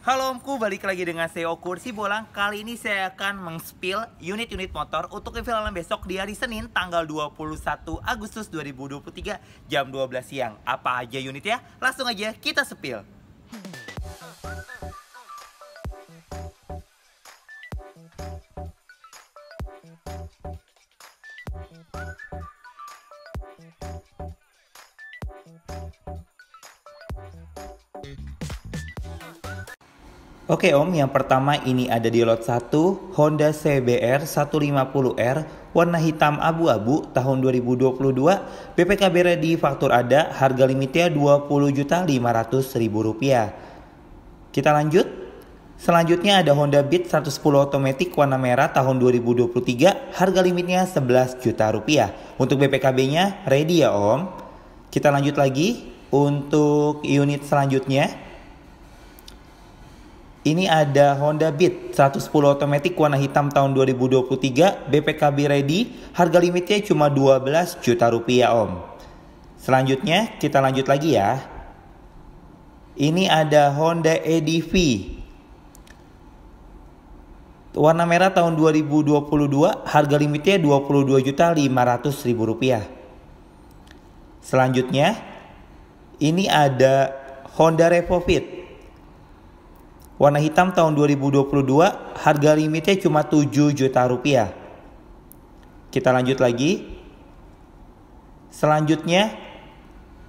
Halo Omku, balik lagi dengan saya Kursi Bolang. Kali ini saya akan meng-spill unit-unit motor untuk reviewan besok di hari Senin tanggal 21 Agustus 2023 jam 12 siang. Apa aja unitnya? Langsung aja kita spill. Oke Om, yang pertama ini ada di lot 1 Honda CBR 150R warna hitam abu-abu tahun 2022, BPKB ready, faktur ada, harga limitnya Rp20.500.000. Kita lanjut. Selanjutnya ada Honda Beat 110 otomatis warna merah tahun 2023, harga limitnya Rp11 juta. Untuk BPKB-nya ready ya Om. Kita lanjut lagi untuk unit selanjutnya. Ini ada Honda Beat 110 otomatis warna hitam tahun 2023, BPKB ready, harga limitnya cuma Rp12 juta Om. Selanjutnya kita lanjut lagi ya. Ini ada Honda EDV warna merah tahun 2022, harga limitnya Rp22.500.000. Selanjutnya ini ada Honda Revo Fit warna hitam tahun 2022, harga limitnya cuma Rp7 juta. Kita lanjut lagi. Selanjutnya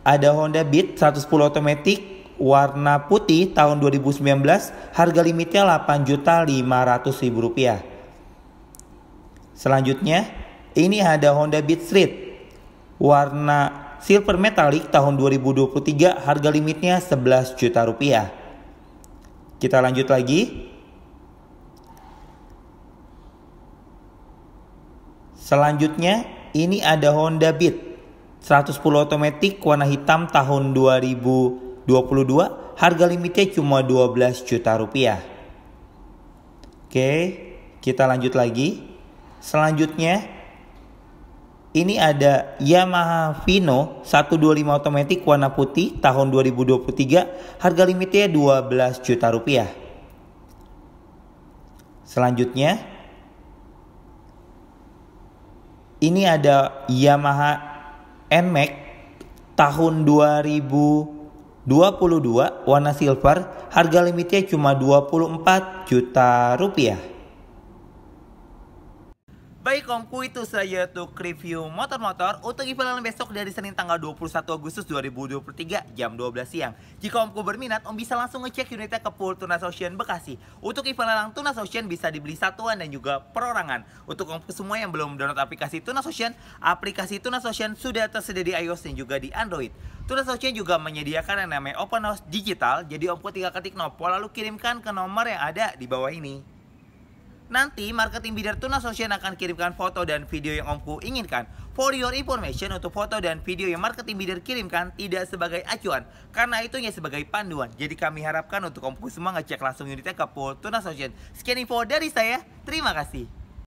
ada Honda Beat 110 otomatis warna putih tahun 2019, harga limitnya Rp8.500.000. Selanjutnya ini ada Honda Beat Street warna silver metallic tahun 2023, harga limitnya Rp11 juta. Kita lanjut lagi. Selanjutnya ini ada Honda Beat 110 otomatis warna hitam tahun 2022, harga limitnya cuma Rp12 juta. Oke, kita lanjut lagi. Selanjutnya ini ada Yamaha Vino 125 otomatis warna putih tahun 2023, harga limitnya Rp12 juta. Selanjutnya ini ada Yamaha NMAX tahun 2022 warna silver, harga limitnya cuma Rp24 juta. Baik Omku, itu saja untuk review motor-motor untuk event besok dari Senin tanggal 21 Agustus 2023 jam 12 siang. Jika Omku berminat, Om bisa langsung ngecek unitnya ke Pool Tunas Ocean Bekasi. Untuk event lelang Tunas Ocean bisa dibeli satuan dan juga perorangan. Untuk Omku semua yang belum download aplikasi Tunas Ocean sudah tersedia di iOS dan juga di Android. Tunas Ocean juga menyediakan yang namanya Open House Digital, jadi Omku tinggal ketik Nopo lalu kirimkan ke nomor yang ada di bawah ini. Nanti marketing bidder Tunas Ocean akan kirimkan foto dan video yang Omku inginkan. For your information, untuk foto dan video yang marketing bidder kirimkan tidak sebagai acuan, karena itu hanya sebagai panduan. Jadi kami harapkan untuk Omku semua ngecek langsung unitnya ke Pool Tunas Ocean. Sekian info dari saya, terima kasih.